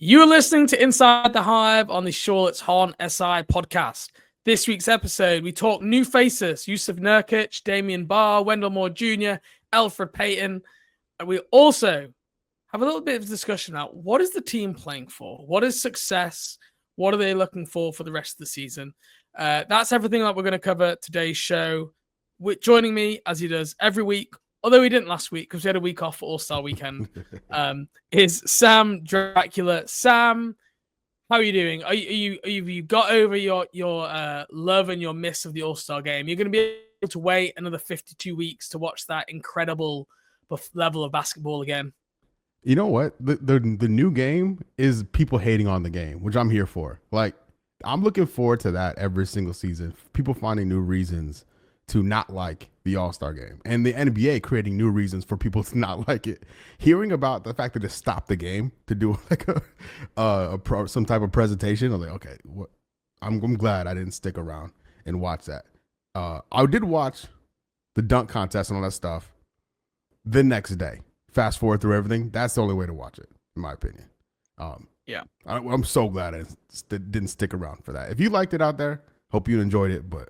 You're listening to Inside the Hive on the Charlotte's Horn SI podcast. This week's episode, we talk new faces, Yusuf Nurkic, Baugh, Wendell Moore Jr., Elfrid Payton. And we also have a little bit of discussion about what is the team playing for? What is success? What are they looking for the rest of the season? That's everything that we're going to cover today's show. Joining me, as he does every week, although he didn't last week because we had a week off for All-Star Weekend, is Sam Dracula. Sam, how are you doing? Have you got over your love and your miss of the All-Star game? You're going to be able to wait another 52 weeks to watch that incredible level of basketball again. You know what? The new game is people hating on the game, which I'm here for. Like, I'm looking forward to that every single season. People finding new reasons to not like the All-Star game, and the NBA creating new reasons for people to not like it. Hearing about the fact that it stopped the game to do like some type of presentation, I'm like, okay, I'm glad I didn't stick around and watch that. I did watch the dunk contest and all that stuff the next day. Fast forward through everything. That's the only way to watch it, in my opinion. Yeah, I'm so glad I didn't stick around for that. If you liked it out there, hope you enjoyed it, but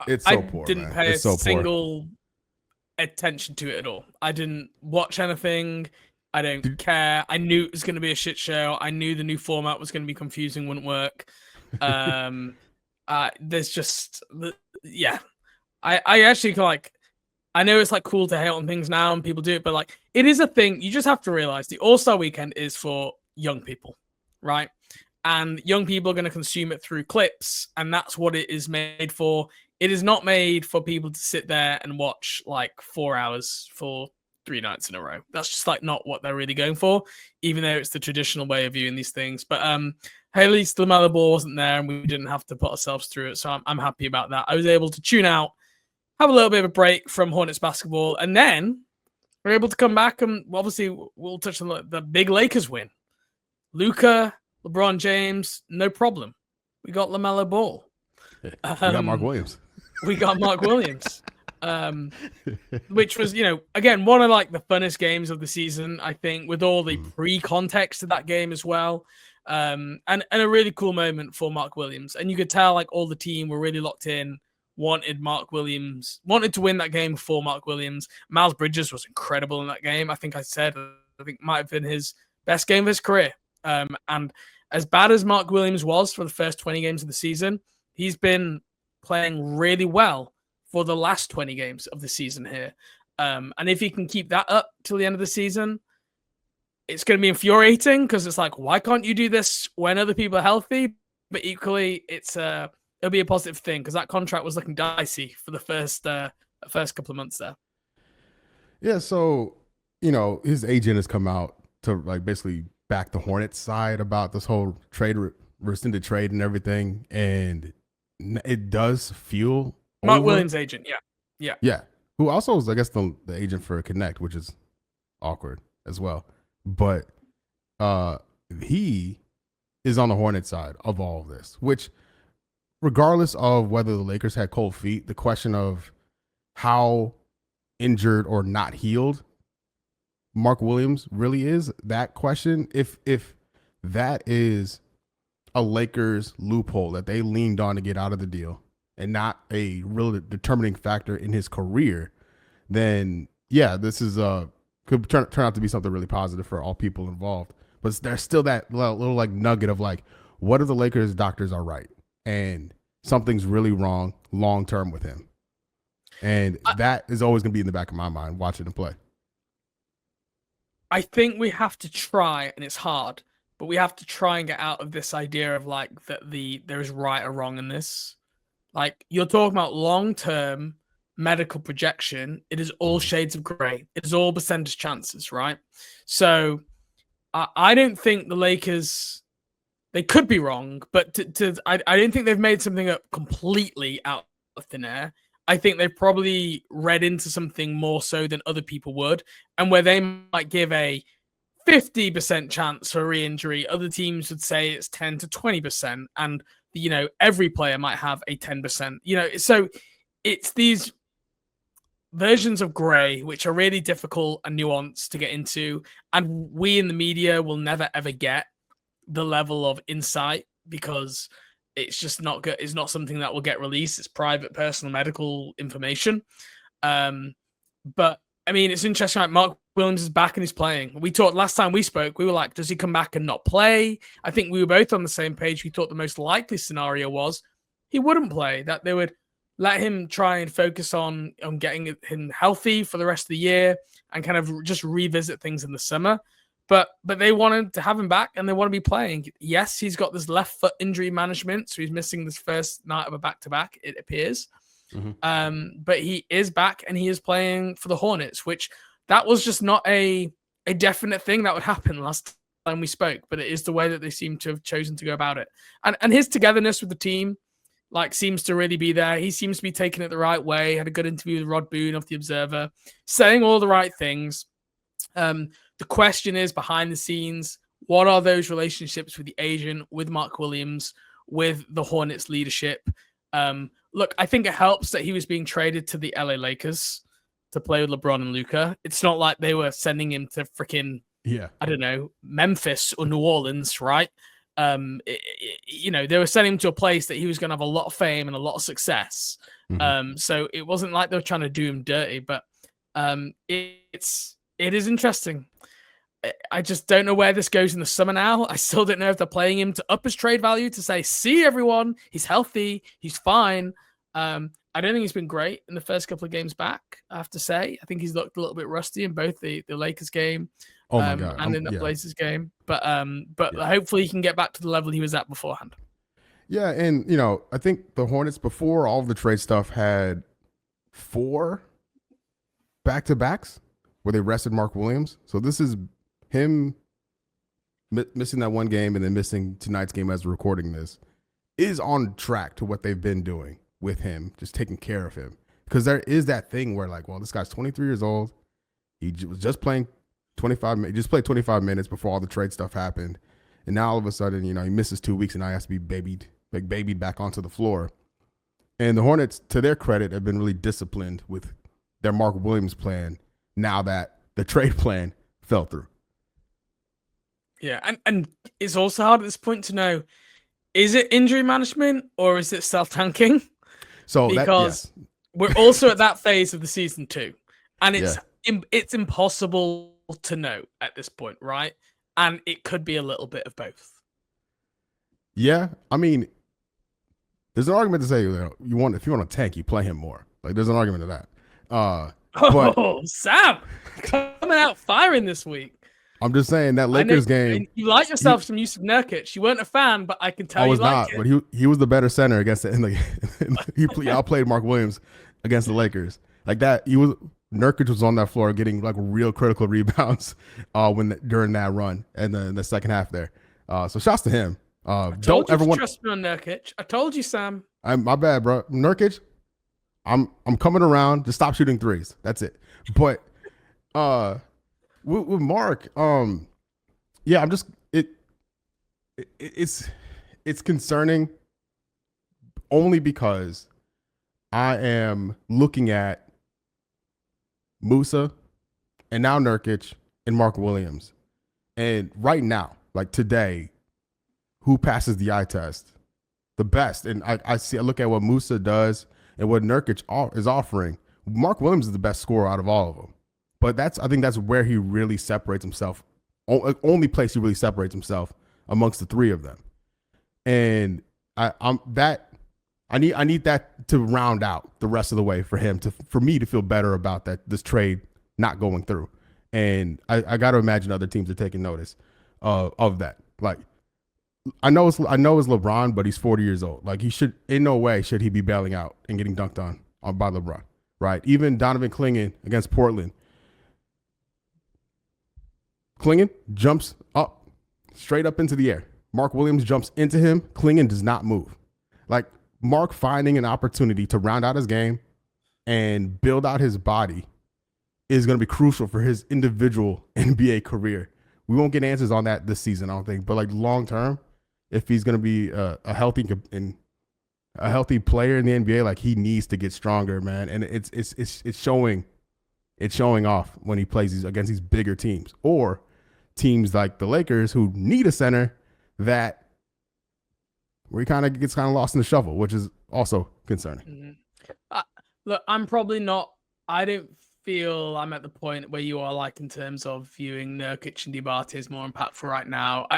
it's so poor. I didn't pay a single attention to it at all. I didn't watch anything. I don't care. I knew it was going to be a shit show. I knew the new format was going to be confusing, wouldn't work. There's just, yeah. I actually like, I know it's like cool to hate on things now and people do it, but like it is a thing. You just have to realize the All-Star Weekend is for young people, right? And young people are going to consume it through clips, and that's what it is made for. It is not made for people to sit there and watch like 4 hours for 3 nights in a row. That's just like not what they're really going for, even though it's the traditional way of viewing these things. But hey, at least LaMelo Ball wasn't there and we didn't have to put ourselves through it. So I'm happy about that. I was able to tune out, have a little bit of a break from Hornets basketball, and then we're able to come back and obviously we'll touch on the big Lakers win. Luka, LeBron James, no problem. We got LaMelo Ball. We got Mark Williams. We got Mark Williams, which was, again, one of like the funnest games of the season, I think, with all the pre-context of that game as well. And a really cool moment for Mark Williams. And you could tell like all the team were really locked in, wanted to win that game for Mark Williams. Miles Bridges was incredible in that game. I think might have been his best game of his career. And as bad as Mark Williams was for the first 20 games of the season, he's been playing really well for the last 20 games of the season here. And if he can keep that up till the end of the season, it's going to be infuriating because it's like, why can't you do this when other people are healthy? But equally, it'll be a positive thing because that contract was looking dicey for the first couple of months there. Yeah, so, his agent has come out to like basically back the Hornets side about this whole rescinded trade and everything. And it does feel Mark Williams' agent, yeah. Who also is, I guess, the agent for Connect, which is awkward as well. But he is on the Hornets side of all of this, which, regardless of whether the Lakers had cold feet, the question of how injured or not healed Mark Williams really is, that question, if that is a Lakers loophole that they leaned on to get out of the deal and not a real determining factor in his career, then yeah, this is could turn out to be something really positive for all people involved. But there's still that little like nugget of like, what if the Lakers doctors are right and something's really wrong long term with him? And that is always going to be in the back of my mind watching him play. I think we have to try, and it's hard, but we have to try and get out of this idea of like that there is right or wrong in this. Like, you're talking about long-term medical projection. It is all shades of gray. It is all percentage chances, right? So I don't think the Lakers, they could be wrong, but I don't think they've made something up completely out of thin air. I think they've probably read into something more so than other people would. And where they might give a 50% chance for re-injury, other teams would say it's 10 to 20%. And, every player might have a 10%, so it's these versions of gray, which are really difficult and nuanced to get into. And we in the media will never, ever get the level of insight because it's just not good. It's not something that will get released. It's private, personal, medical information. But I mean, it's interesting. Like Mark Williams is back and he's playing. We talked last time we spoke. We were like, does he come back and not play? I think we were both on the same page. We thought the most likely scenario was he wouldn't play, that they would let him try and focus on getting him healthy for the rest of the year and kind of just revisit things in the summer. But they wanted to have him back and they want to be playing. Yes, he's got this left foot injury management, so he's missing this first night of a back-to-back, it appears. But he is back and he is playing for the Hornets, which that was just not a definite thing that would happen last time we spoke, but it is the way that they seem to have chosen to go about it. And his togetherness with the team, like, seems to really be there. He seems to be taking it the right way. Had a good interview with Rod Boone of The Observer, saying all the right things. The question is, behind the scenes, what are those relationships with the agent, with Mark Williams, with the Hornets leadership? Look, I think it helps that he was being traded to the LA Lakers to play with LeBron and Luka. It's not like they were sending him to freaking, I don't know, Memphis or New Orleans, right? They were sending him to a place that he was going to have a lot of fame and a lot of success. So it wasn't like they were trying to do him dirty, but it is interesting. I just don't know where this goes in the summer now. I still don't know if they're playing him to up his trade value to say, see everyone, he's healthy, he's fine. I don't think he's been great in the first couple of games back, I have to say. I think he's looked a little bit rusty in both the Lakers game and in the Blazers game. But hopefully he can get back to the level he was at beforehand. Yeah, and, I think the Hornets, before all of the trade stuff, had 4 back-to-backs where they rested Mark Williams. So this is him missing that one game and then missing tonight's game as we're recording this is on track to what they've been doing with him, just taking care of him. Because there is that thing where, like, well, this guy's 23 years old. He was just playing 25 minutes. He just played 25 minutes before all the trade stuff happened. And now all of a sudden, he misses 2 weeks and now he has to be babied back onto the floor. And the Hornets, to their credit, have been really disciplined with their Mark Williams plan now that the trade plan fell through. Yeah, and it's also hard at this point to know, is it injury management or is it self-tanking? So because we're also at that phase of the season too, and it's impossible to know at this point, right? And it could be a little bit of both. Yeah, I mean, there's an argument to say if you want to tank, you play him more. Like, there's an argument to that. Sam, coming out firing this week. I'm just saying that Lakers game. You like yourself some use of Nurkic. You weren't a fan, but I can tell you like it. But he was the better center against it. He outplayed Mark Williams against the Lakers. Like that, Nurkic was on that floor getting like real critical rebounds during that run and the second half there. So shouts to him. Don't ever trust me on Nurkic. I told you, Sam. My bad, bro. Nurkic, I'm coming around. Just stop shooting threes. That's it. But with Mark, I'm just it's concerning only because I am looking at Musa and now Nurkic and Mark Williams, and right now, like today, who passes the eye test the best? And I look at what Musa does and what Nurkic is offering. Mark Williams is the best scorer out of all of them. But I think that's where he really separates himself. Only place he really separates himself amongst the three of them. And I need that to round out the rest of the way for me to feel better about this trade not going through. And I got to imagine other teams are taking notice of that. Like, I know it's LeBron, but he's 40 years old. Like, he should, in no way should he be bailing out and getting dunked on by LeBron, right? Even Donovan Clingan against Portland. Clingan jumps up, straight up into the air. Mark Williams jumps into him. Clingan does not move. Like, Mark finding an opportunity to round out his game and build out his body is going to be crucial for his individual NBA career. We won't get answers on that this season, I don't think. But, like, long term, if he's going to be a healthy and a healthy player in the NBA, like he needs to get stronger, man. And it's showing. It's showing off when he plays against these bigger teams or teams like the Lakers who need a center that where he kind of gets lost in the shuffle, which is also concerning. Look, I'm probably not. I don't feel I'm at the point where you are, like in terms of viewing Nurkic and Diabate as more impactful right now.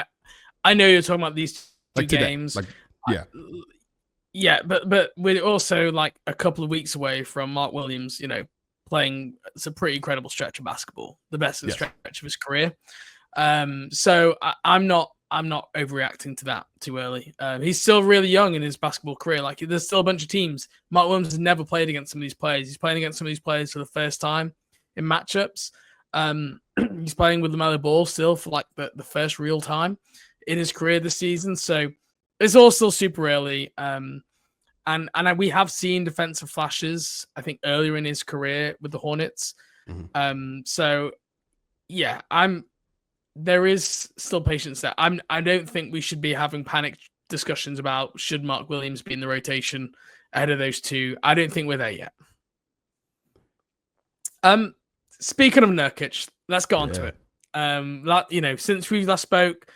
I know you're talking about these two Like today. games, Like yeah. Yeah, but we're also like a couple of weeks away from Mark Williams, playing. It's a pretty incredible stretch of basketball, the best of the stretch of his career. So I'm not overreacting to that too early. He's still really young in his basketball career. Like there's still a bunch of teams. Mark Williams has never played against some of these players. He's playing against some of these players for the first time in matchups. He's playing with LaMelo Ball still for like the first real time in his career this season. So it's all still super early. And we have seen defensive flashes, I think, earlier in his career with the Hornets. So yeah, there is still patience there. I don't think we should be having panic discussions about should Mark Williams be in the rotation ahead of those two. I don't think we're there yet. Speaking of Nurkic, let's go on to it. Since we last spoke,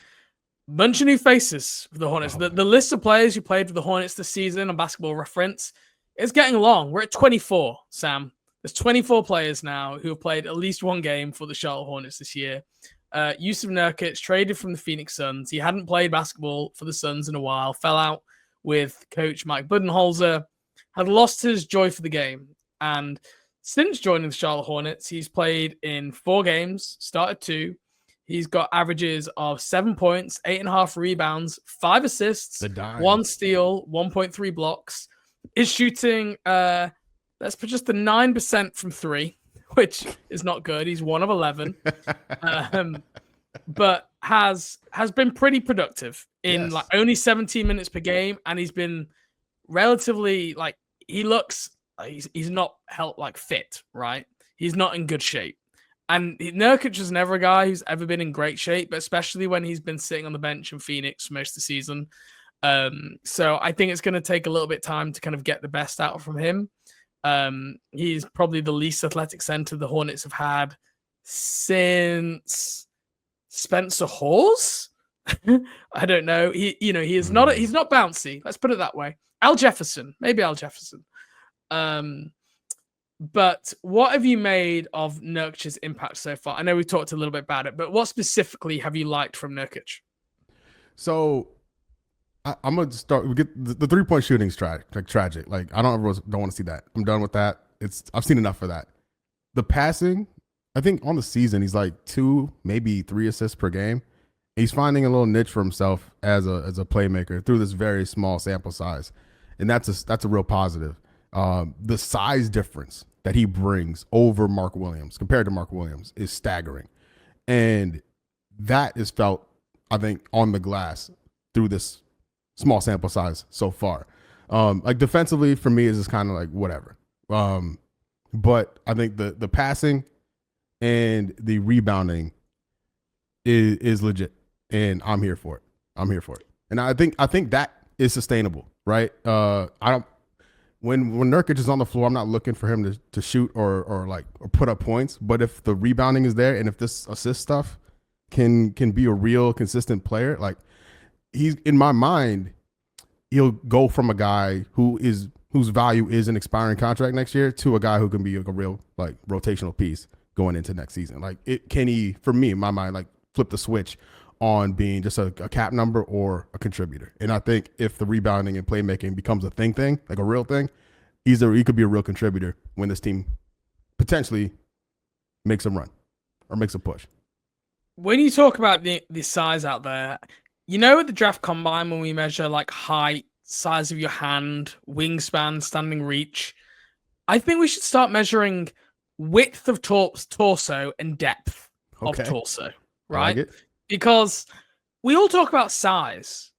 bunch of new faces for the Hornets. The list of players who played for the Hornets this season on Basketball Reference is getting long. We're at 24, Sam. There's 24 players now who have played at least one game for the Charlotte Hornets this year. Jusuf Nurkic traded from the Phoenix Suns. He hadn't played basketball for the Suns in a while, fell out with coach Mike Budenholzer, had lost his joy for the game. And since joining the Charlotte Hornets, he's played in 4 games, started 2. He's got averages of 7 points, 8.5 rebounds, 5 assists, 1 steal, 1.3 blocks. Is shooting, let's put just the 9% from 3, which is not good. He's 1 of 11, but has been pretty productive in like only 17 minutes per game, and he's been relatively like he looks. He's not fit, right? He's not in good shape. And Nurkic is never a guy who's ever been in great shape, but especially when he's been sitting on the bench in Phoenix for most of the season. So I think it's going to take a little bit of time to kind of get the best out from him. He's probably the least athletic center the Hornets have had since Spencer Hawes. I don't know. He is not. He's not bouncy. Let's put it that way. Al Jefferson. But what have you made of Nurkic's impact so far? I know we talked a little bit about it, but what specifically have you liked from Nurkic? So I'm gonna start. We get the 3-point shooting's tragic. Like I don't want to see that. I'm done with that. I've seen enough for that. The passing, I think on the season he's like 2, maybe 3 assists per game. He's finding a little niche for himself as a playmaker through this very small sample size, and that's a real positive. The size difference that he brings over Mark Williams compared to Mark Williams is staggering. And that is felt, I think, on the glass through this small sample size so far. Like defensively for me is just kind of like whatever. But I think the passing and the rebounding is legit, and I'm here for it. And I think that is sustainable, right? When Nurkic is on the floor, I'm not looking for him to shoot or put up points. But if the rebounding is there, and if this assist stuff can be a real consistent player, like he's in my mind, he'll go from a guy whose value is an expiring contract next year to a guy who can be a real like rotational piece going into next season. Like can he, for me, in my mind, like flip the switch on being just a cap number or a contributor. And I think if the rebounding and playmaking becomes a thing, like a real thing, he could be a real contributor when this team potentially makes a run or makes a push. When you talk about the size out there, at the draft combine when we measure like height, size of your hand, wingspan, standing reach, I think we should start measuring width of torso and depth of torso, right? Like because we all talk about size,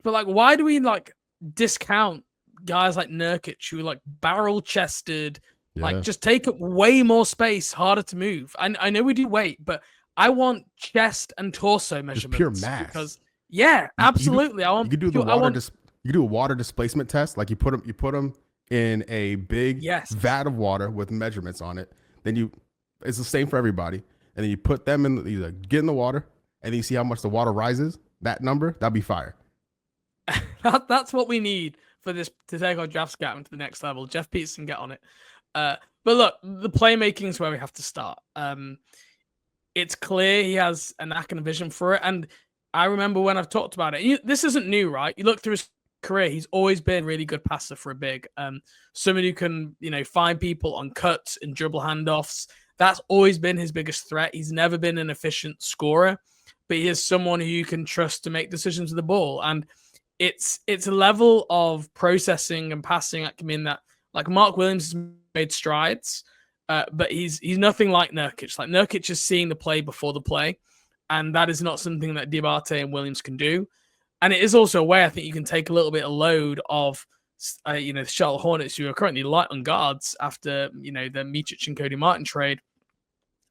but like, why do we like discount guys like Nurkic who are like barrel chested, like just take up way more space, harder to move? I know we do weight, but I want chest and torso measurements. Just pure mass. Because absolutely. You could do the water You can do a water displacement test. Like you put them in a big vat of water with measurements on it. Then it's the same for everybody. And then you put them in, you get in the water, and then you see how much the water rises. That number, that'd be fire. That's what we need for this to take our draft scouting to the next level. Jeff Peterson, get on it. But look, the playmaking is where we have to start. It's clear he has a knack and a vision for it. And I remember when I've talked about it, this isn't new, right? You look through his career, he's always been a really good passer for a big. Somebody who can, find people on cuts and dribble handoffs. That's always been his biggest threat. He's never been an efficient scorer, but he is someone who you can trust to make decisions with the ball. And it's a level of processing and passing that can mean that, like, Mark Williams has made strides, but he's nothing like Nurkic. Like, Nurkic is seeing the play before the play, and that is not something that Diabate and Williams can do. And it is also a way I think you can take a little bit of load of, the Charlotte Hornets, who are currently light on guards after, the Micic and Cody Martin trade.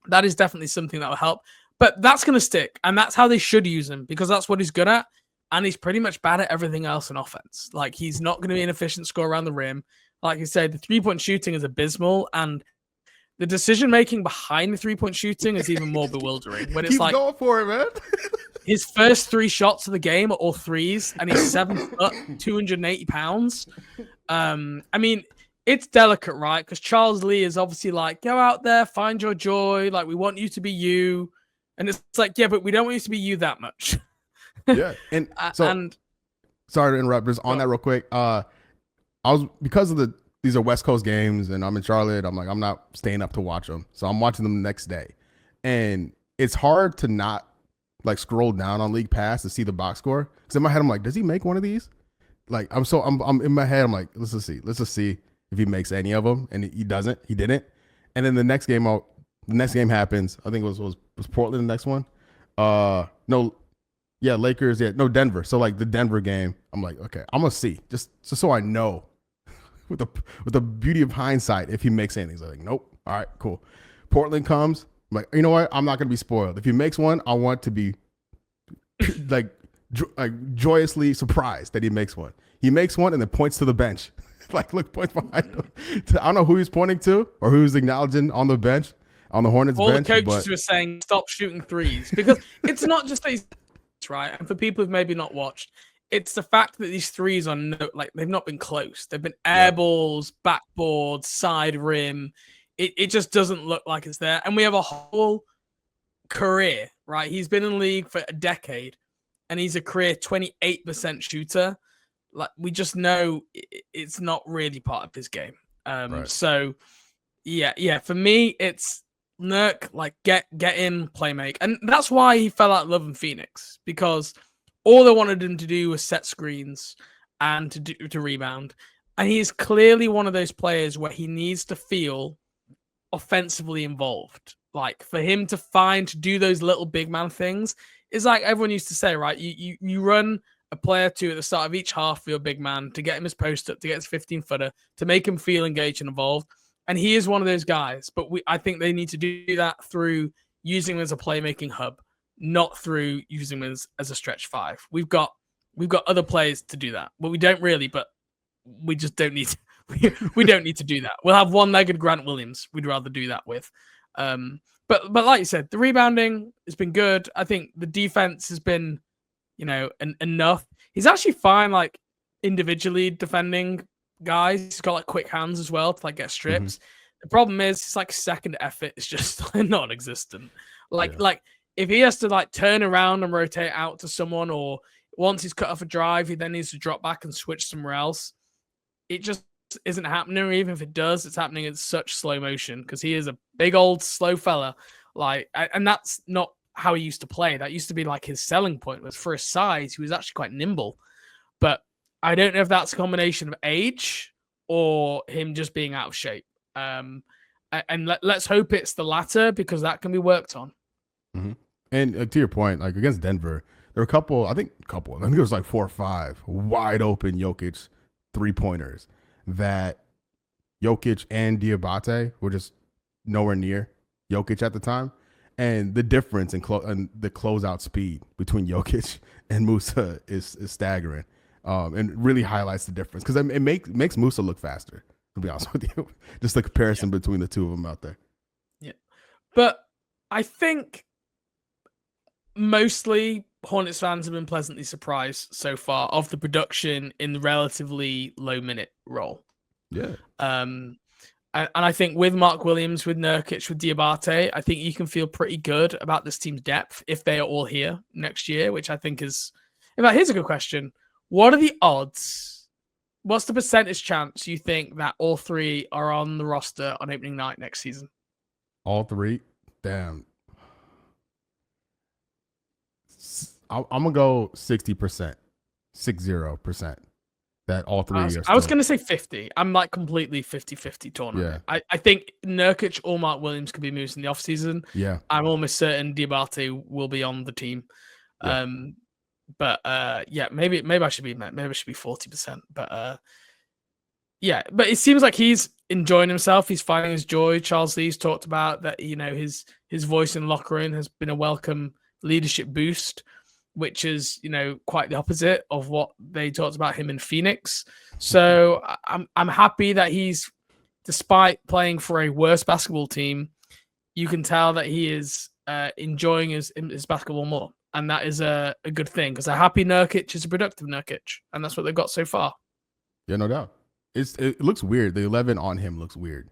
That is definitely something that will help. But that's going to stick, and that's how they should use him, because that's what he's good at, and he's pretty much bad at everything else in offense. Like, he's not going to be an efficient scorer around the rim. Like you said, the three-point shooting is abysmal, and the decision-making behind the three-point shooting is even more bewildering. When it's Keep going for it, man. His first 3 shots of the game are all threes, and he's 7 foot, 280 pounds. I mean, it's delicate, right? Because Charles Lee is obviously like, go out there, find your joy. Like, we want you to be you. And it's like, yeah, but we don't want you to be you that much. Yeah. And so, sorry to interrupt, but on that real quick. Because of these are West Coast games and I'm in Charlotte, I'm like, I'm not staying up to watch them. So I'm watching them the next day. And it's hard to not like scroll down on League Pass to see the box score. Because in my head, I'm like, does he make one of these? Like, I'm in my head, I'm like, let's just see if he makes any of them. And he didn't. And then the next game happens. I think it was Portland the next one. Lakers. Yeah, no, Denver. So like the Denver game, I'm like, okay, I'm gonna see just so I know with the beauty of hindsight if he makes anything. So like, nope. All right, cool. Portland comes. I'm like, you know what? I'm not gonna be spoiled. If he makes one, I want to be like joyously surprised that he makes one. He makes one and then points to the bench. Like, look, points behind him. I don't know who he's pointing to or who he's acknowledging on the bench, on the Hornets all bench. All the coaches were saying, stop shooting threes. Because it's not just these, right? And for people who've maybe not watched, it's the fact that these threes are they've not been close. They've been air balls, backboard, side rim. It just doesn't look like it's there. And we have a whole career, right? He's been in the league for a decade, and he's a career 28% shooter. Like, we just know it's not really part of his game. Right. So, yeah. For me, it's Nurk, like, get in, play make. And that's why he fell out of love in Phoenix, because all they wanted him to do was set screens and to rebound. And he's clearly one of those players where he needs to feel offensively involved. Like, for him to do those little big man things is like everyone used to say, right? You run a player to at the start of each half for your big man to get him his post up, to get his 15-footer, to make him feel engaged and involved. And he is one of those guys. But I think they need to do that through using him as a playmaking hub, not through using him as a stretch 5. We've got other players to do that. Well, we don't really, but we just don't need to. We don't need to do that. We'll have one-legged Grant Williams we'd rather do that with. But like you said, the rebounding has been good. I think the defense has been, enough. He's actually fine, like, individually defending guys. He's got like quick hands as well to like get strips. The problem is his like second effort is just non-existent. Like if he has to like turn around and rotate out to someone, or once he's cut off a drive, he then needs to drop back and switch somewhere else. It just isn't happening. Or even if it does, it's happening in such slow motion because he is a big old slow fella. Like, and that's not how he used to play. That used to be like his selling point, was for his size. He was actually quite nimble, but I don't know if that's a combination of age or him just being out of shape. And let's hope it's the latter, because that can be worked on. Mm-hmm. And to your point, like against Denver, there were a couple, I think it was like 4 or 5 wide open Jokic 3-pointers that Jokic and Diabate were just nowhere near Jokic at the time. And the difference in the closeout speed between Jokic and Musa is staggering. and really highlights the difference because it makes Musa look faster. To be honest with you, just the comparison between the two of them out there. Yeah, but I think mostly Hornets fans have been pleasantly surprised so far of the production in the relatively low minute role. Yeah. And I think with Mark Williams, with Nurkic, with Diabate, I think you can feel pretty good about this team's depth if they are all here next year, which I think is. In fact, here's a good question: what are the odds? What's the percentage chance you think that all three are on the roster on opening night next season? All three? Damn. I'm gonna go 60%, 60%. That all three I was going to say 50. I'm like completely 50-50 tournament. Yeah. I think Nurkic or Mark Williams could be moved in the offseason. Yeah. I'm almost certain Diabate will be on the team. Yeah. But yeah, maybe I should be 40%. But yeah, but it seems like he's enjoying himself. He's finding his joy. Charles Lee's talked about that, his voice in the locker room has been a welcome leadership boost, which is, quite the opposite of what they talked about him in Phoenix. So I'm happy that he's, despite playing for a worse basketball team, you can tell that he is enjoying his basketball more. And that is a good thing because a happy Nurkic is a productive Nurkic. And that's what they've got so far. Yeah, no doubt. It looks weird. The 11 on him looks weird.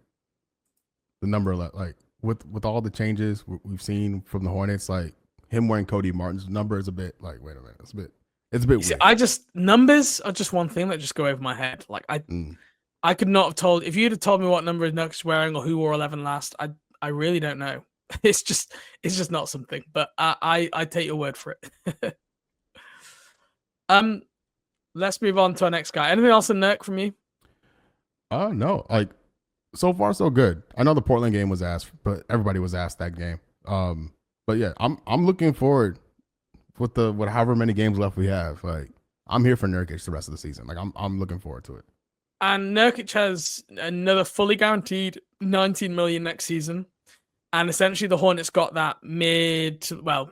The number, like with all the changes we've seen from the Hornets, like him wearing Cody Martin's number is a bit like, wait a minute, it's a bit weird. Numbers are just one thing that just go over my head. Like I could not have told, if you'd have told me what number Nurkic is wearing or who wore 11 last, I really don't know. It's just not something, but I take your word for it. Let's move on to our next guy. Anything else in Nurk from you? No, like so far so good. I know the Portland game was asked, but everybody was asked that game. But yeah, I'm looking forward with however many games left we have. Like I'm here for Nurkic the rest of the season. Like I'm looking forward to it. And Nurkic has another fully guaranteed $19 million next season. And essentially the Hornets got that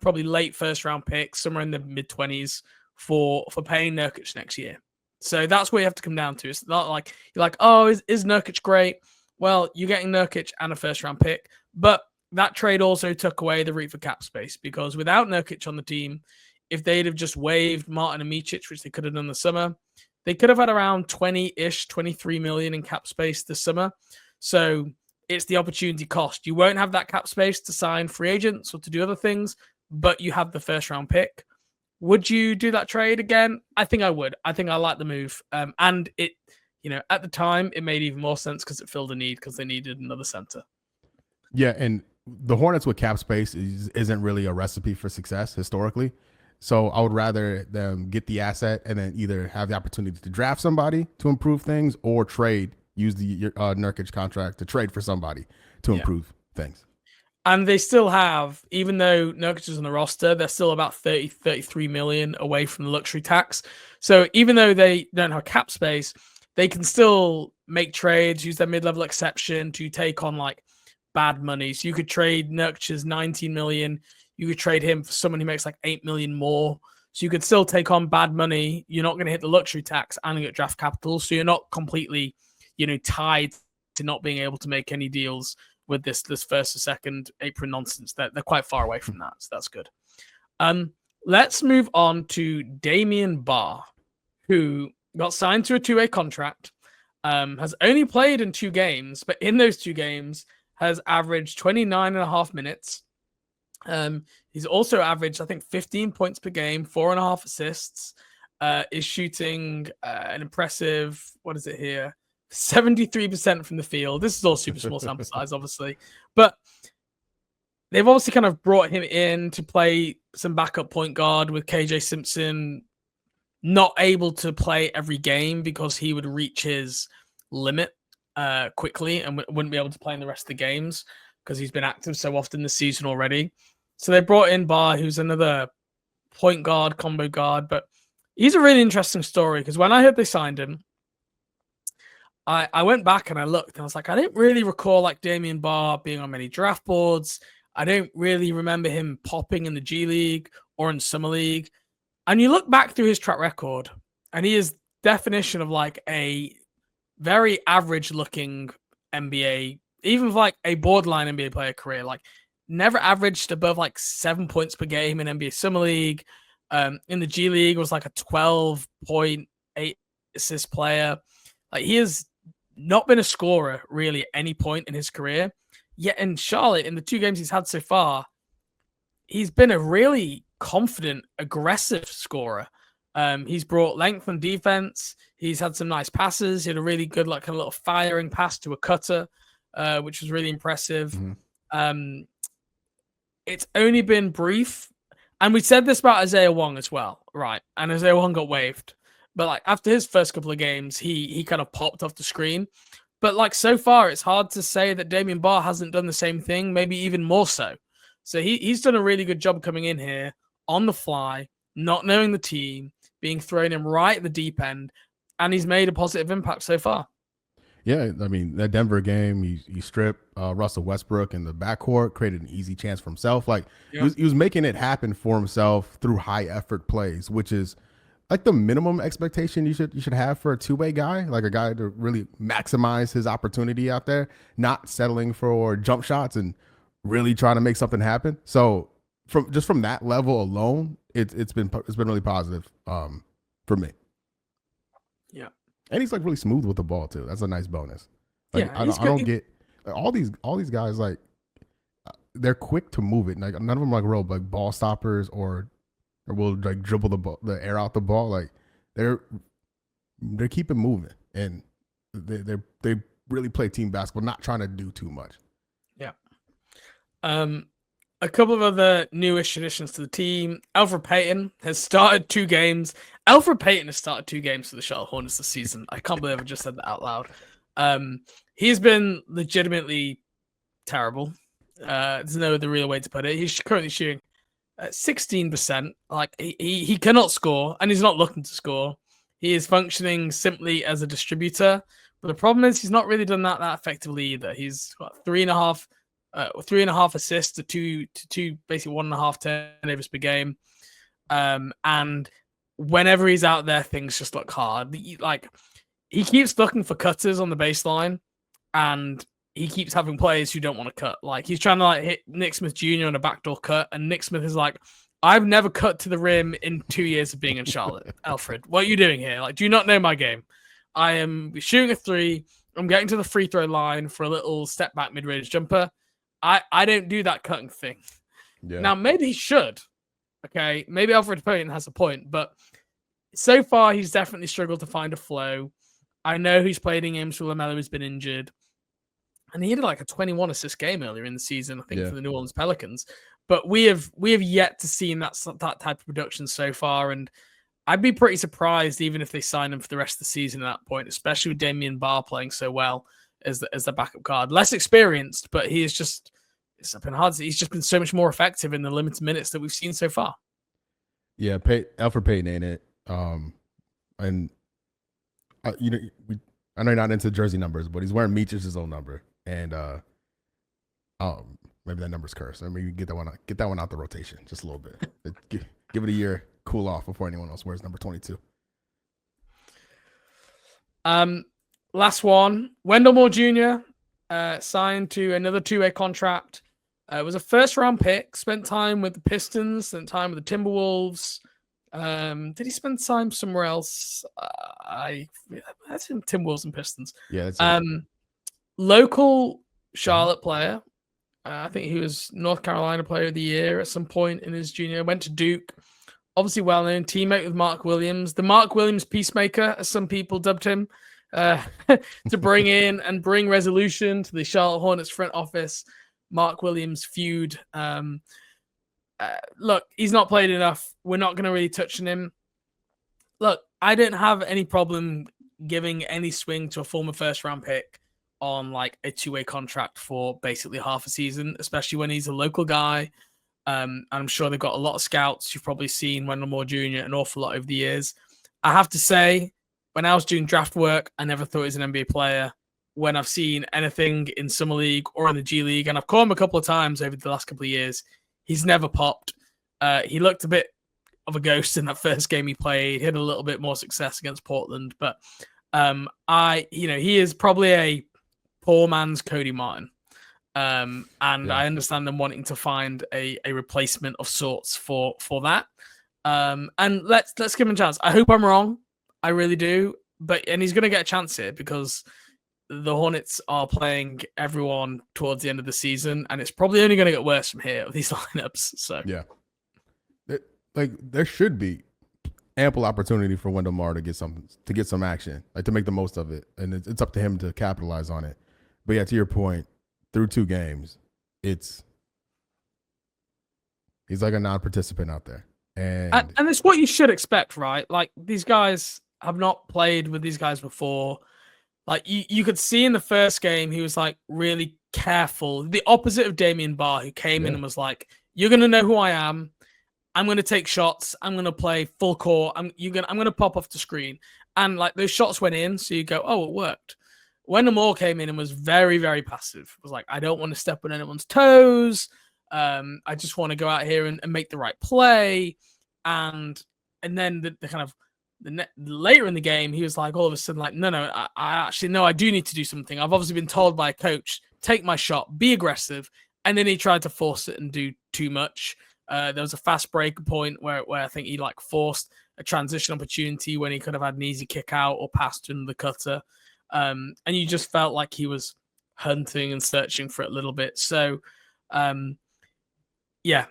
probably late first round pick, somewhere in the mid-20s for paying Nurkic next year. So that's what you have to come down to. It's not like you're like, oh, is Nurkic great? Well, you're getting Nurkic and a first round pick. But that trade also took away the root for cap space because without Nurkic on the team, if they'd have just waived Martin and Micic, which they could have done this summer, they could have had around 20-ish, 23 million in cap space this summer. So it's the opportunity cost. You won't have that cap space to sign free agents or to do other things, but you have the first round pick. Would you do that trade again? I think I would. I think I like the move. And it, at the time, it made even more sense because it filled a need because they needed another center. Yeah, and the Hornets with cap space isn't really a recipe for success historically. So I would rather them get the asset and then either have the opportunity to draft somebody to improve things or use the Nurkic contract to trade for somebody to improve things. And they still have, even though Nurkic is on the roster, they're still about 33 million away from the luxury tax. So even though they don't have cap space, they can still make trades, use their mid-level exception to take on like bad money. So you could trade Nurkic's 19 million. You could trade him for someone who makes like 8 million more. So you could still take on bad money. You're not going to hit the luxury tax and get draft capital. So you're not completely, tied to not being able to make any deals with this first or second apron nonsense. They're quite far away from that. So that's good. Let's move on to Damian Baugh, who got signed to a 2-way contract, has only played in 2 games, but in those 2 games has averaged 29.5 minutes. He's also averaged, I think, 15 points per game, 4.5 assists, is shooting an impressive, 73% from the field. This is all super small sample size, obviously. But they've obviously kind of brought him in to play some backup point guard with KJ Simpson not able to play every game because he would reach his limit quickly and wouldn't be able to play in the rest of the games because he's been active so often this season already. So they brought in Baugh, who's another point guard, combo guard. But he's a really interesting story because when I heard they signed him, I went back and I looked and I was like, I didn't really recall like Damian Baugh being on many draft boards. I don't really remember him popping in the G League or in Summer League. And you look back through his track record And he is definition of like a very average looking NBA, even with like a borderline NBA player career, like never averaged above like 7 points per game in NBA Summer League. In the G League was like a 12.8 assist player. Like he has not been a scorer really at any point in his career. Yet in Charlotte, in the 2 games he's had so far, he's been a really confident, aggressive scorer. He's brought length on defense. He's had some nice passes. He had a really good, like a little firing pass to a cutter, which was really impressive. Mm-hmm. It's only been brief. And we said this about Isaiah Wong as well, right? And Isaiah Wong got waived. But like after his first couple of games, he kind of popped off the screen. But like so far, it's hard to say that Damian Baugh hasn't done the same thing, maybe even more so. So he's done a really good job coming in here on the fly, not knowing the team, being thrown in right at the deep end, and he's made a positive impact so far. Yeah, I mean, that Denver game, he stripped Russell Westbrook in the backcourt, created an easy chance for himself. Like, he was making it happen for himself through high-effort plays, which is like the minimum expectation you should have for a two-way guy, like a guy to really maximize his opportunity out there, not settling for jump shots and really trying to make something happen. So from that level alone, it's been really positive for me. Yeah. And he's like really smooth with the ball too. That's a nice bonus. Like, yeah, I don't get like, all these guys, like they're quick to move it. Like none of them are like real like ball stoppers or will like dribble the air out the ball. Like they're keeping moving, and they really play team basketball, not trying to do too much. Yeah. A couple of other newish additions to the team. Elfrid Payton has started 2 games. Elfrid Payton has started 2 games for the Charlotte Hornets this season. I can't believe I just said that out loud. He's been legitimately terrible. There's no other real way to put it. He's currently shooting 16%. Like he cannot score, and he's not looking to score. He is functioning simply as a distributor. But the problem is he's not really done that effectively either. He's got 3.5 assists to two, basically 1.5 turnovers per game. And whenever he's out there, things just look hard. Like he keeps looking for cutters on the baseline, and he keeps having players who don't want to cut. Like he's trying to like hit Nick Smith Jr. on a backdoor cut, and Nick Smith is like, "I've never cut to the rim in 2 years of being in Charlotte, Elfrid. What are you doing here? Like, do you not know my game? I am shooting a 3. I'm getting to the free throw line for a little step back mid range jumper. I don't do that cutting thing." Yeah. Now, maybe he should. Okay, maybe Elfrid Payton has a point, but so far he's definitely struggled to find a flow. I know he's played in games where LaMelo has been injured, and he had like a 21 assist game earlier in the season, I think, for the New Orleans Pelicans. But we have yet to see that type of production so far, and I'd be pretty surprised even if they sign him for the rest of the season at that point, especially with Damian Baugh playing so well as the backup guard. Less experienced, but it's been hard. He's just been so much more effective in the limited minutes that we've seen so far. Yeah, Elfrid Payton ain't it. And I know you're not into jersey numbers, but he's wearing Meech's own number, and maybe that number's cursed. I mean, get that one out the rotation just a little bit. Give it a year, cool off before anyone else wears number 22. Last one, Wendell Moore Jr. Signed to another 2-way contract. It was a first-round pick. Spent time with the Pistons. Spent time with the Timberwolves. Did he spend time somewhere else? That's in Timberwolves and Pistons. Yeah. That's local Charlotte player. I think he was North Carolina Player of the Year at some point in his junior. Went to Duke. Obviously well-known. Teammate with Mark Williams. The Mark Williams peacemaker, as some people dubbed him. To bring in and bring resolution to the Charlotte Hornets front office. Mark Williams feud. Look, he's not played enough. We're not going to really touch on him. Look, I don't have any problem giving any swing to a former first-round pick on like a 2-way contract for basically half a season, especially when he's a local guy. And I'm sure they've got a lot of scouts. You've probably seen Wendell Moore Jr. an awful lot over the years. I have to say, when I was doing draft work, I never thought he was an NBA player. When I've seen anything in Summer League or in the G League, and I've caught him a couple of times over the last couple of years, he's never popped. He looked a bit of a ghost in that first game he played. He had a little bit more success against Portland, but he is probably a poor man's Cody Martin. I understand them wanting to find a replacement of sorts for that. And let's give him a chance. I hope I'm wrong. I really do. And he's going to get a chance here because the Hornets are playing everyone towards the end of the season, and it's probably only going to get worse from here with these lineups. So yeah, there should be ample opportunity for Wendell Moore to get some action, like to make the most of it, and it's up to him to capitalize on it. But yeah, to your point, through 2 games, he's like a non-participant out there, and it's what you should expect, right? Like, these guys have not played with these guys before. Like, you could see in the first game, he was like really careful. The opposite of Damian Baugh, who came in and was like, "You're gonna know who I am. I'm gonna take shots. I'm gonna play full court. I'm gonna pop off the screen." And like, those shots went in, so you go, "Oh, it worked." Wendell Moore came in and was very, very passive. It was like, "I don't want to step on anyone's toes. I just want to go out here and make the right play." And then the kind of later in the game, he was like, all of a sudden, like, no, I actually know I do need to do something. I've obviously been told by a coach, take my shot, be aggressive. And then he tried to force it and do too much. There was a fast break point where I think he like forced a transition opportunity when he could have had an easy kick out or passed in the cutter. And you just felt like he was hunting and searching for it a little bit. So, yeah,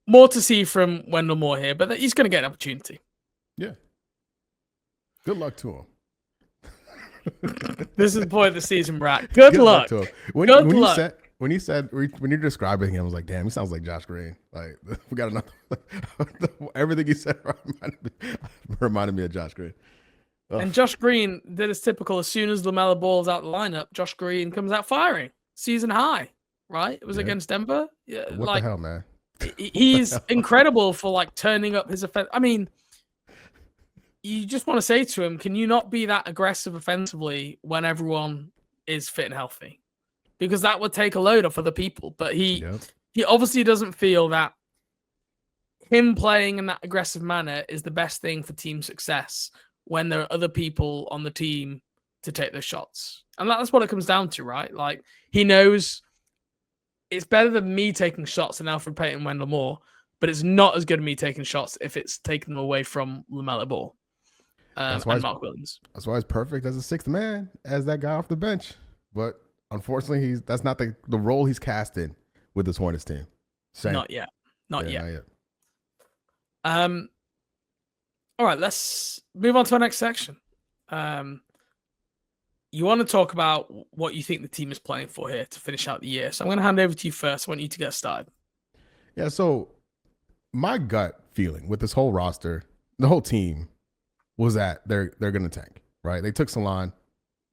more to see from Wendell Moore here, but he's going to get an opportunity. Yeah. Good luck to him. This is the point of the season, Brad. Good luck to him. When you said when you're describing him, I was like, damn, he sounds like Josh Green. Like, we got another. Everything he said reminded me of Josh Green. Ugh. And Josh Green did his typical. As soon as LaMelo Ball's out the lineup, Josh Green comes out firing. Season high, right? It was against Denver. Yeah, what the hell, man? He's incredible for like turning up his offense. I mean, you just want to say to him, can you not be that aggressive offensively when everyone is fit and healthy? Because that would take a load off other people. But he obviously doesn't feel that him playing in that aggressive manner is the best thing for team success when there are other people on the team to take those shots. And that's what it comes down to, right? Like, he knows it's better than me taking shots than Elfrid Payton and Wendell Moore, but it's not as good as me taking shots if it's taking them away from LaMelo Ball and Mark Williams. That's why he's perfect as a 6th man, as that guy off the bench. But unfortunately, that's not the role he's cast in with this Hornets team. Not yet. Not yet. All right, let's move on to our next section. You want to talk about what you think the team is playing for here to finish out the year. So I'm going to hand over to you first. I want you to get started. Yeah, so my gut feeling with this whole roster, the whole team, was that they're going to tank, right? They took Salon,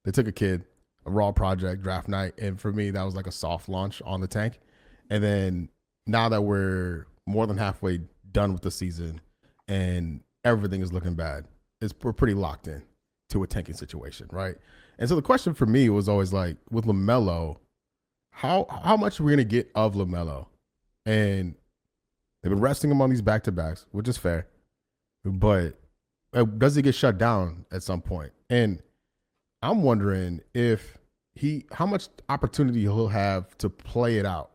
they took a kid, a raw project, draft night, and for me, that was like a soft launch on the tank. And then now that we're more than halfway done with the season and everything is looking bad, we're pretty locked in to a tanking situation, right? And so the question for me was always like, with LaMelo, how much are we going to get of LaMelo? And they've been resting him on these back-to-backs, which is fair. But does he get shut down at some point? And I'm wondering how much opportunity he'll have to play it out,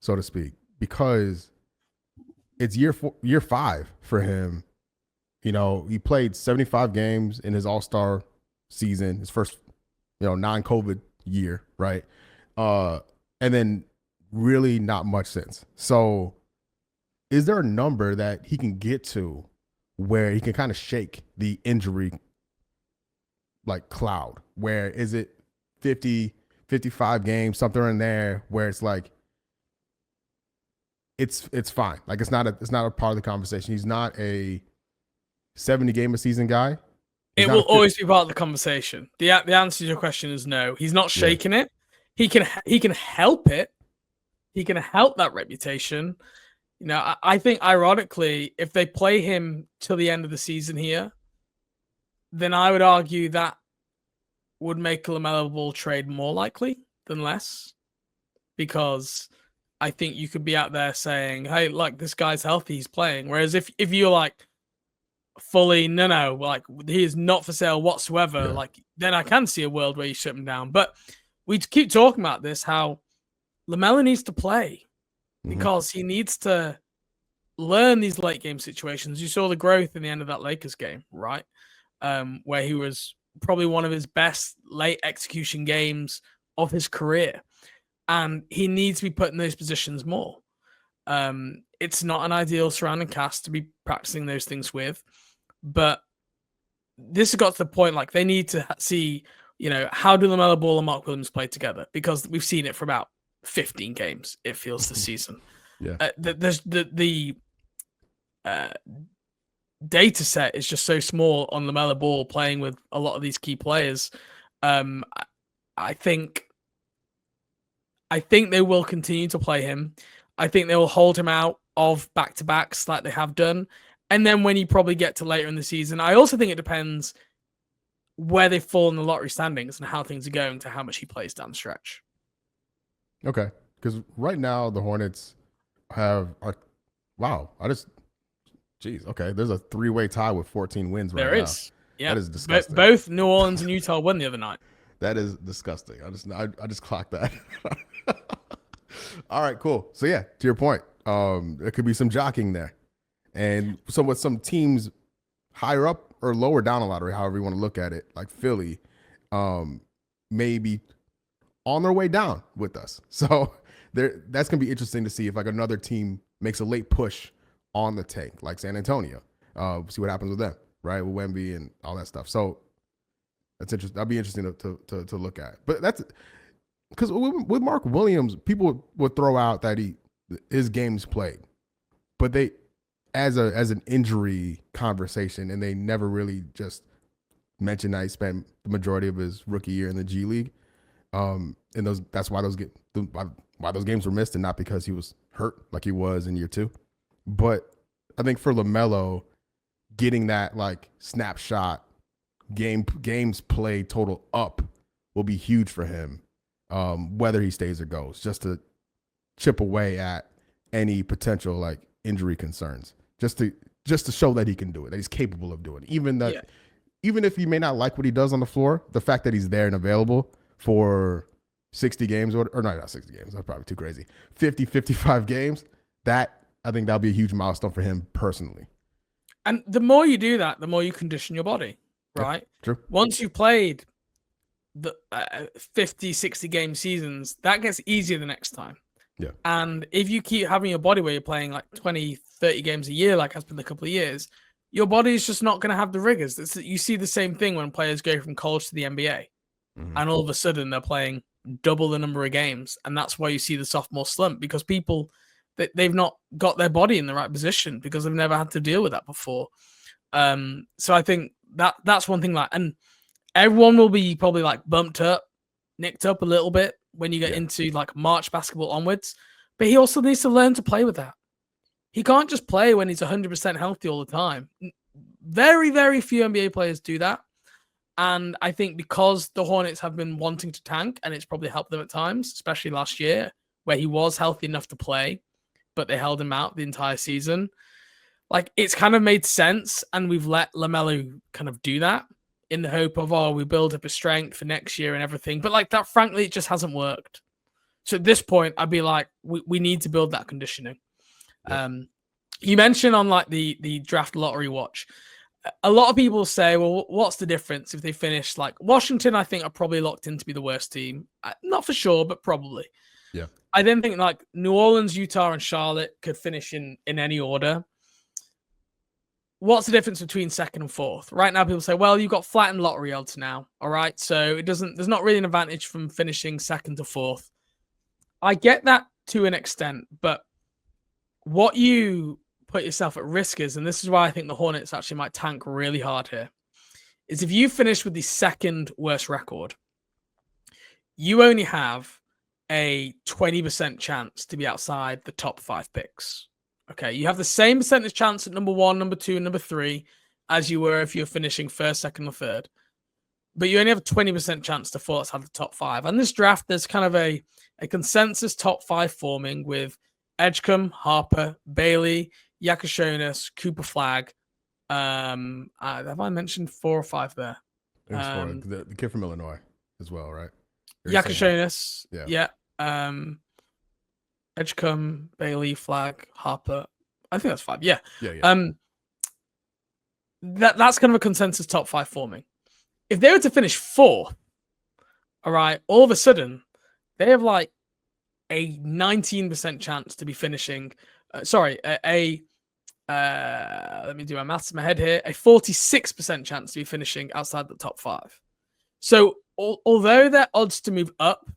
so to speak, because it's year 5 for him. You know, he played 75 games in his All-Star season, his first, non-COVID year, right? And then really not much since. So is there a number that he can get to where he can kind of shake the injury like cloud? Where is it 50, 55 games, something in there where it's like it's fine. Like it's not a part of the conversation. He's not a 70 game a season guy. It will always be part of the conversation. The answer to your question is no. He's not shaking it. He can help it. He can help that reputation. I think ironically, if they play him till the end of the season here, then I would argue that would make a LaMelo Ball trade more likely than less, because I think you could be out there saying, hey, look, this guy's healthy, he's playing. Whereas if you're like fully, no, like he is not for sale whatsoever, like then I can see a world where you shut him down. But we keep talking about this, how LaMelo needs to play because he needs to learn these late game situations. You saw the growth in the end of that Lakers game, right? Where he was probably one of his best late execution games of his career. And he needs to be put in those positions more. It's not an ideal surrounding cast to be practicing those things with, but this has got to the point, like they need to see, how do LaMelo Ball and Mark Williams play together? Because we've seen it for about 15 games, it feels, this season. There's the data set is just so small on LaMelo Ball playing with a lot of these key players. I think they will continue to play him. I think they will hold him out of back-to-backs like they have done. And then when you probably get to later in the season, I also think it depends where they fall in the lottery standings and how things are going to how much he plays down the stretch. Okay. Because right now the Hornets have okay. There's a 3-way tie with 14 wins right now. There is. Yeah. That is disgusting. Both New Orleans and Utah won the other night. That is disgusting. I just clocked that. All right, cool. So yeah, to your point, there could be some jockeying there. And so with some teams higher up or lower down the lottery, however you want to look at it, like Philly, maybe on their way down with us. So that's going to be interesting to see if like another team makes a late push on the tank, like San Antonio. See what happens with them, right? With Wemby and all that stuff. So that's interesting. That'll be interesting to look at. But that's because with Mark Williams, people would throw out that his games played, but they as an injury conversation, and they never really just mentioned that he spent the majority of his rookie year in the G League. And that's why those games were missed, and not because he was hurt like he was in year 2. But I think for LaMelo, getting that like snapshot games played total up will be huge for him, whether he stays or goes, just to chip away at any potential like injury concerns, just to show that he can do it, that he's capable of doing it. Even if you may not like what he does on the floor, the fact that he's there and available for 60 games or no, not 60 games, that's probably too crazy, 50, 55 games, that I think that'll be a huge milestone for him personally. And the more you do that, the more you condition your body, right? Yeah, true. Once you've played the 50, 60 game seasons, that gets easier the next time. Yeah. And if you keep having your body where you're playing like 20, 30 games a year, like has been a couple of years, your body is just not going to have the rigors. You see the same thing when players go from college to the NBA. Mm-hmm. And all of a sudden they're playing double the number of games. And that's why you see the sophomore slump, because people, they've not got their body in the right position because they've never had to deal with that before. So I think that's one thing. Like, and everyone will be probably like bumped up, nicked up a little bit when you get into like March basketball onwards. But he also needs to learn to play with that. He can't just play when he's 100% healthy all the time. Very, very few NBA players do that. And I think because the Hornets have been wanting to tank, and it's probably helped them at times, especially last year, where he was healthy enough to play, but they held him out the entire season. Like, it's kind of made sense, and we've let LaMelo kind of do that in the hope of, we build up a strength for next year and everything. But like that, frankly, it just hasn't worked. So at this point, I'd be like, we need to build that conditioning. Yeah. You mentioned on like the draft lottery watch, a lot of people say, well, what's the difference if they finish like Washington? I think are probably locked in to be the worst team. Not for sure, but probably. Yeah. I then think like New Orleans, Utah, and Charlotte could finish in any order. What's the difference between second and fourth? Right now, people say, well, you've got flattened lottery odds now. All right. So there's not really an advantage from finishing second to fourth. I get that to an extent, but what you put yourself at risk is, and this is why I think the Hornets actually might tank really hard here, is if you finish with the second worst record, you only have a 20% chance to be outside the top 5 picks. Okay, you have the same percentage chance at number 1, number 2, and number 3 as you were if you're finishing first, second, or third. but you only have a 20% chance to fall outside the top 5. And this draft, there's kind of a consensus top 5 forming with Edgecombe, Harper, Bailey, Yakashonis, Cooper Flag. Have I mentioned 4 or 5 there? The kid from Illinois as well, right? Yakashonis, yeah. Edgecombe, Bailey, Flag, Harper. I think that's 5. Yeah. That's kind of a consensus top 5 forming. If they were to finish 4th, all right, all of a sudden they have like a 19% chance to be finishing. Let me do my maths in my head here. A 46% chance to be finishing outside the top 5. So although their odds to move up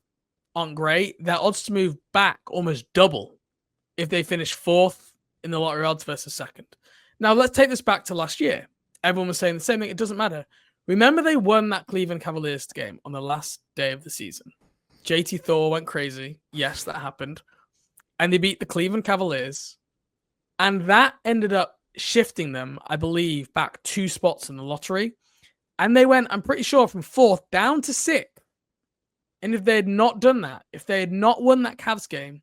aren't great, their odds to move back almost double if they finish 4th in the lottery odds versus 2nd. Now let's take this back to last year. Everyone was saying the same thing. It doesn't matter. Remember, they won that Cleveland Cavaliers game on the last day of the season. JT Thor went crazy. Yes, that happened. And they beat the Cleveland Cavaliers. And that ended up shifting them, I believe, back 2 spots in the lottery. And they went, I'm pretty sure, from 4th down to 6th. And if they had not done that, if they had not won that Cavs game,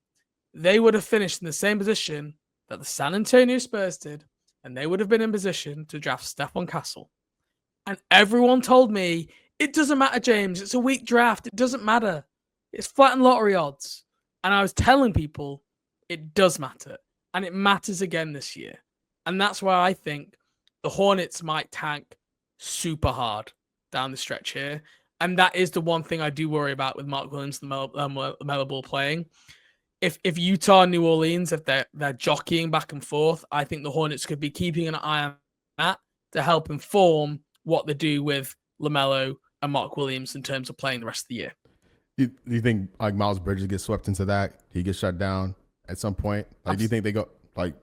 they would have finished in the same position that the San Antonio Spurs did. And they would have been in position to draft Stephon Castle. And everyone told me, it doesn't matter, James. It's a weak draft. It doesn't matter. It's flattened lottery odds. And I was telling people it does matter. And it matters again this year. And that's why I think the Hornets might tank super hard down the stretch here. And that is the one thing I do worry about with Mark Williams and the Melo Ball playing. If Utah and New Orleans, if they're jockeying back and forth, I think the Hornets could be keeping an eye on that to help inform what they do with LaMelo and Mark Williams in terms of playing the rest of the year. Do you think like Miles Bridges gets swept into that? He gets shut down at some point? Like, do you think they go like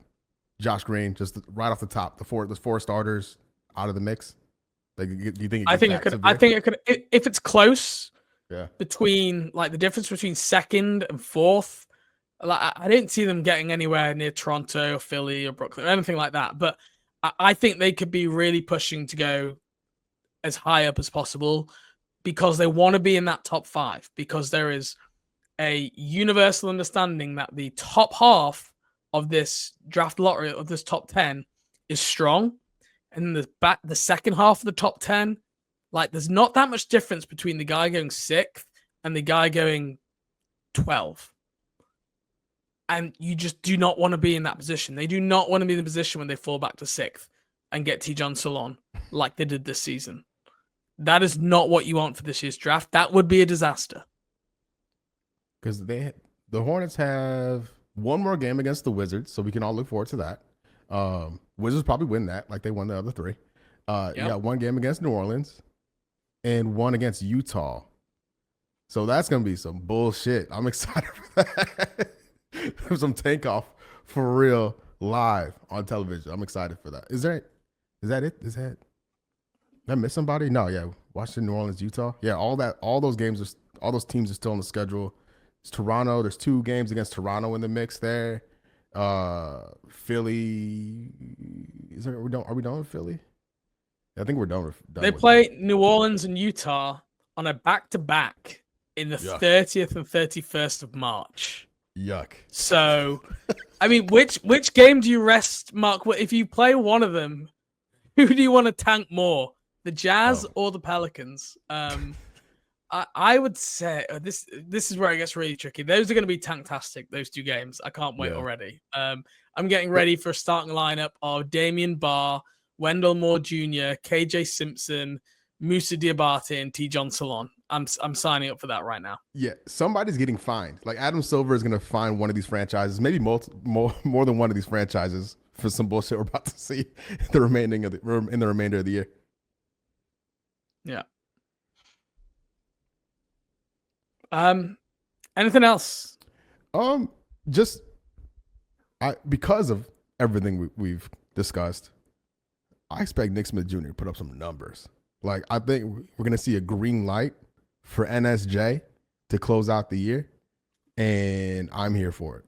Josh Green just right off the top, the four starters out of the mix? Like, do you think? I think it could. If it's close, yeah, between like the difference between 2nd and 4th, like I didn't see them getting anywhere near Toronto or Philly or Brooklyn or anything like that. But I think they could be really pushing to go as high up as possible because they want to be in that top 5, because there is a universal understanding that the top half of this draft lottery, of this top 10, is strong. And the second half of the top 10, like there's not that much difference between the guy going 6th and the guy going 12. And you just do not want to be in that position. They do not want to be in the position when they fall back to 6th and get Tijon Salon like they did this season. That is not what you want for this year's draft. That would be a disaster. Because the Hornets have one more game against the Wizards, so we can all look forward to that. Wizards probably win that, like they won the other 3. You got one game against New Orleans and one against Utah. So that's gonna be some bullshit. I'm excited for that. Some tank off for real live on television. I'm excited for that. Is that it? Did I miss somebody? No, yeah. Washington, New Orleans, Utah. Yeah, all those teams are still on the schedule. It's Toronto. There's 2 games against Toronto in the mix there. Philly. Are we done with Philly? I think we're done with. They play New Orleans and Utah on a back-to-back in the 30th and 31st of March. Yuck. So, I mean, which game do you rest, Mark? If you play one of them, who do you want to tank more, the Jazz or the Pelicans? I would say this is where it gets really tricky. Those are going to be tanktastic, those 2 games. I can't wait already. I'm getting ready for a starting lineup of Damian Baugh, Wendell Moore Jr., KJ Simpson, Moussa Diabate, and Tijon Salon. I'm signing up for that right now. Yeah, somebody's getting fined. Like Adam Silver is going to fine one of these franchises, maybe more than one of these franchises for some bullshit we're about to see in the remainder of the year. Yeah. Anything else? Because of everything we've discussed, I expect Nick Smith Jr. to put up some numbers. Like, I think we're going to see a green light for NSJ to close out the year, and I'm here for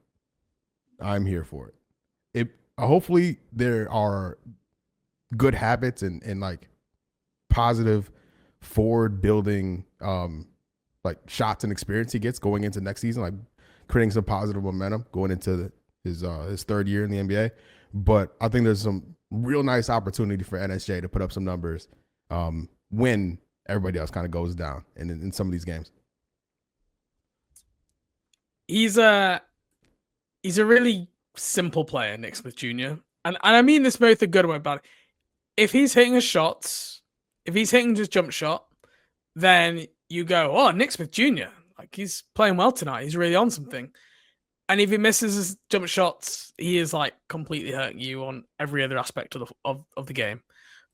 it. Hopefully there are good habits and like positive forward building like shots and experience he gets going into next season, like creating some positive momentum going into his third year in the NBA. But I think there's some real nice opportunity for NSJ to put up some numbers when everybody else kind of goes down in some of these games. He's a really simple player, Nick Smith Jr. And I mean this both a good way about it. If he's hitting his shots, if he's hitting his jump shot, then you go, oh, Nick Smith Jr. Like, he's playing well tonight. He's really on something. And if he misses his jump shots, he is like completely hurting you on every other aspect of the game.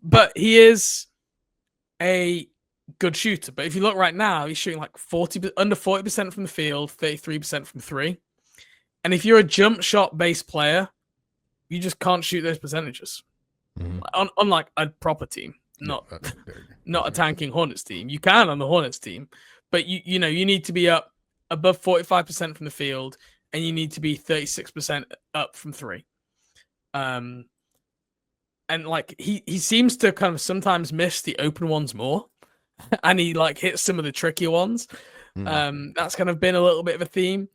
But he is a good shooter. But if you look right now, he's shooting like under 40% from the field, 33% from three. And if you're a jump shot based player, you just can't shoot those percentages. Unlike a proper team, not a tanking Hornets team. You can on the Hornets team, but you need to be up above 45% from the field, and you need to be 36% up from three. And like he seems to kind of sometimes miss the open ones more, and he like hits some of the trickier ones. That's kind of been a little bit of a theme.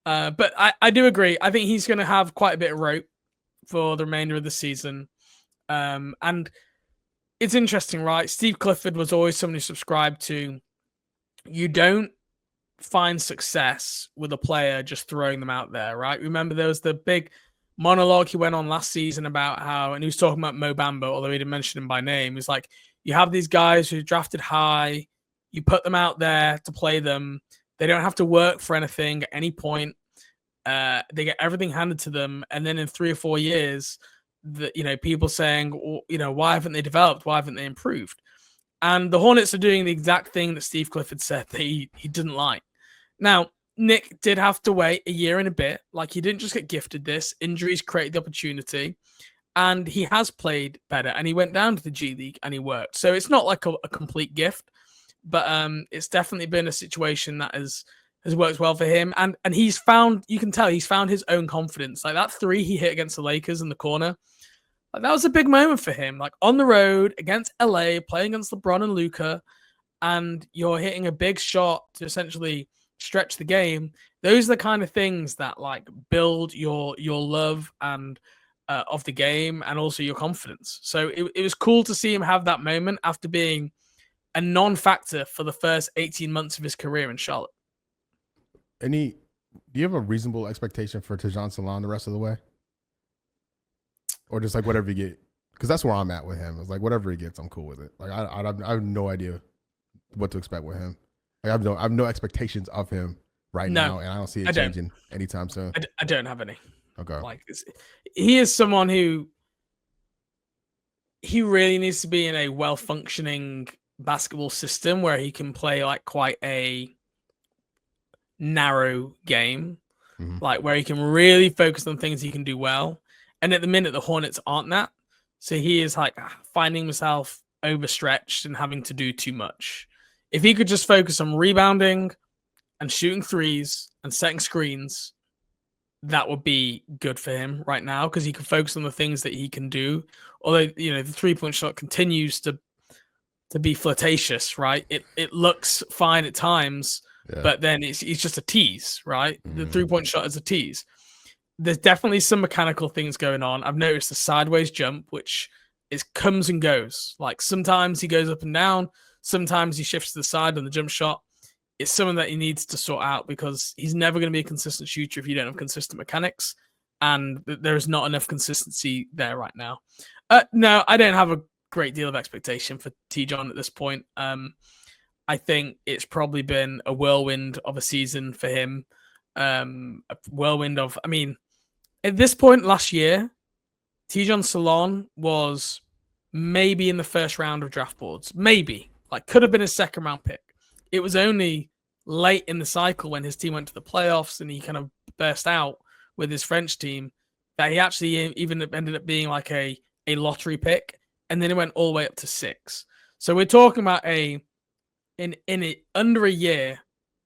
But I do agree. I think he's going to have quite a bit of rope for the remainder of the season. And it's interesting, right? Steve Clifford was always someone who subscribed to, you don't find success with a player just throwing them out there, right? Remember there was the big monologue he went on last season about how, and he was talking about Mo Bamba, although he didn't mention him by name. He's like, you have these guys who are drafted high, you put them out there to play them. They don't have to work for anything at any point. They get everything handed to them. And then in 3 or 4 years, people saying, why haven't they developed? Why haven't they improved? And the Hornets are doing the exact thing that Steve Clifford said that he didn't like. Now, Nick did have to wait a year and a bit. Like, he didn't just get gifted this. Injuries created the opportunity. And he has played better. And he went down to the G League and he worked. So it's not like a complete gift. But it's definitely been a situation that has worked well for him. And he's found, you can tell, he's found his own confidence. Like that three he hit against the Lakers in the corner, like that was a big moment for him. Like on the road against LA, playing against LeBron and Luka, and you're hitting a big shot to essentially stretch the game. Those are the kind of things that like build your love and of the game and also your confidence. So it was cool to see him have that moment after being a non-factor for the first 18 months of his career in Charlotte. Do you have a reasonable expectation for Tajon Salon the rest of the way? Or just like whatever you get? Because that's where I'm at with him. It's like whatever he gets, I'm cool with it. Like I have no idea what to expect with him. Like I have no expectations of him now, and I don't see it changing anytime soon. I don't have any. Okay. Like he is someone who he really needs to be in a well-functioning basketball system where he can play like quite a narrow game, like where he can really focus on things he can do well. And at the minute, the Hornets aren't that. So he is like finding himself overstretched and having to do too much. If he could just focus on rebounding and shooting threes and setting screens, that would be good for him right now because he can focus on the things that he can do. Although, the 3-point shot continues to be flirtatious, right? It looks fine at times, but then it's just a tease, right? The 3-point shot is a tease. There's definitely some mechanical things going on. I've noticed the sideways jump, which comes and goes. Like sometimes he goes up and down, sometimes he shifts to the side on the jump shot. It's something that he needs to sort out because he's never going to be a consistent shooter if you don't have consistent mechanics, and there's not enough consistency there right now. No, I don't have a great deal of expectation for Tajon at this point. I think it's probably been a whirlwind of a season for him. A whirlwind of, at this point last year, Tajon Salon was maybe in the first round of draft boards. Maybe. Like, could have been a second round pick. It was only late in the cycle when his team went to the playoffs and he kind of burst out with his French team that he actually even ended up being like a lottery pick. And then it went all the way up to 6. So we're talking about under a year,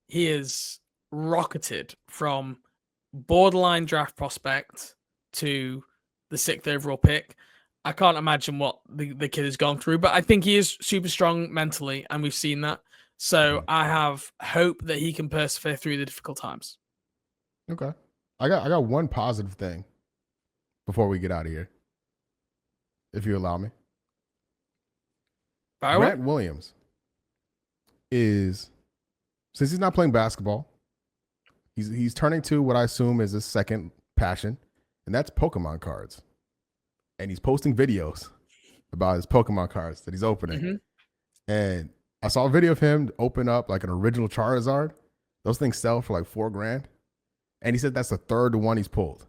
he is rocketed from borderline draft prospect to the 6th overall pick. I can't imagine what the kid has gone through, but I think he is super strong mentally, and we've seen that. So I have hope that he can persevere through the difficult times. Okay. I got one positive thing before we get out of here, if you allow me. Grant Williams is, since he's not playing basketball, he's turning to what I assume is his second passion, and that's Pokemon cards. And he's posting videos about his Pokemon cards that he's opening. Mm-hmm. And I saw a video of him open up like an original Charizard. Those things sell for like $4,000. And he said that's the third one he's pulled.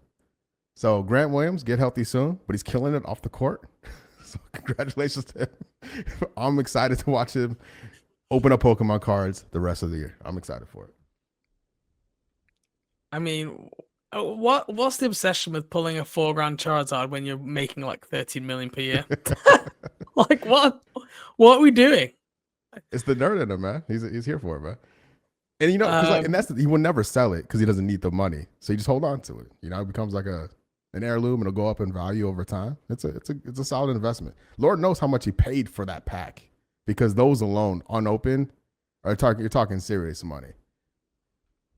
So Grant Williams, get healthy soon, but he's killing it off the court. So congratulations to him. I'm excited to watch him open up Pokemon cards the rest of the year. I'm excited for it. I mean, what's the obsession with pulling a $4,000 Charizard when you're making like 13 million per year? Like what are we doing? It's the nerd in him, man. He's here for it, man. And you know, he will never sell it because he doesn't need the money. So you just hold on to it. You know, it becomes like an heirloom, and it'll go up in value over time. It's a solid investment. Lord knows how much he paid for that pack, because those alone, unopened, you're talking serious money.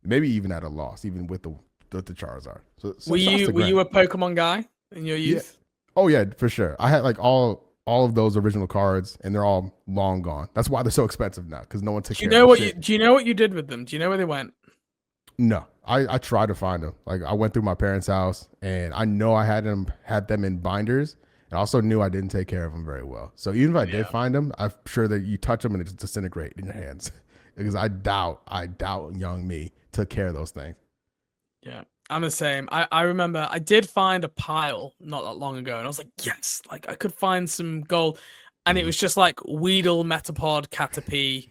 Maybe even at a loss, even with the Charizard. So were you a Pokemon guy in your youth? Yeah. Oh yeah, for sure. I had like all of those original cards, and they're all long gone. That's why they're so expensive now, because no one took care of them. Do you know what you did with them? Do you know where they went? No, I tried to find them. Like I went through my parents' house, and I know I had them in binders, and I also knew I didn't take care of them very well. So even if I did find them, I'm sure that you touch them and it just disintegrate in your hands, because I doubt young me took care of those things. Yeah, I'm the same. I remember I did find a pile not that long ago, and I was like, yes, like I could find some gold. And it was just like Weedle, Metapod, Caterpie,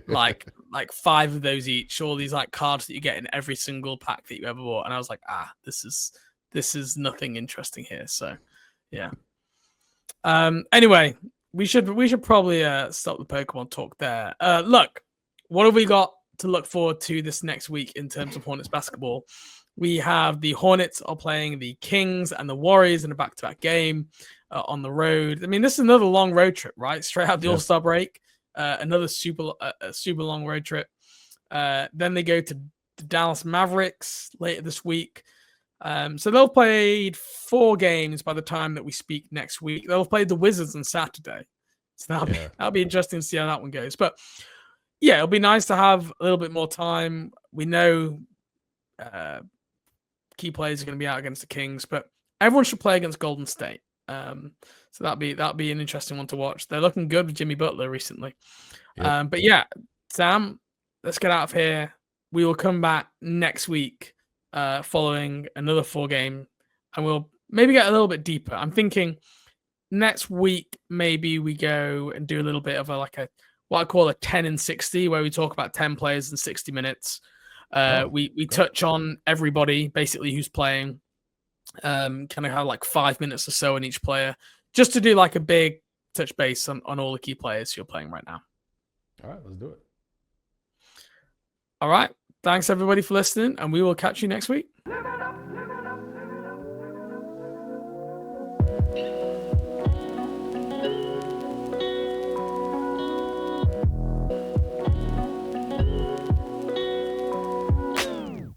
like 5 of those each, all these like cards that you get in every single pack that you ever bought. And I was like, this is nothing interesting here. So yeah. Anyway, we should probably stop the Pokemon talk there. Look, what have we got to look forward to this next week in terms of Hornets basketball? We have the Hornets are playing the Kings and the Warriors in a back-to-back game on the road. I mean, this is another long road trip, right? Straight out the All-Star break, another super long road trip. Then they go to the Dallas Mavericks later this week. So they'll play 4 games by the time that we speak next week. They'll play the Wizards on Saturday. So that'll be interesting to see how that one goes. But yeah, it'll be nice to have a little bit more time. We know key players are going to be out against the Kings, but everyone should play against Golden State. So that'll be an interesting one to watch. They're looking good with Jimmy Butler recently. Yep. But yeah, Sam, let's get out of here. We will come back next week following another 4 game, and we'll maybe get a little bit deeper. I'm thinking next week maybe we go and do a little bit of what I call a 10 and 60, where we talk about 10 players in 60 minutes. We touch on everybody basically who's playing, kind of have like 5 minutes or so on each player, just to do like a big touch base on all the key players you're playing right now. All right, let's do it. All right. Thanks everybody for listening, and we will catch you next week.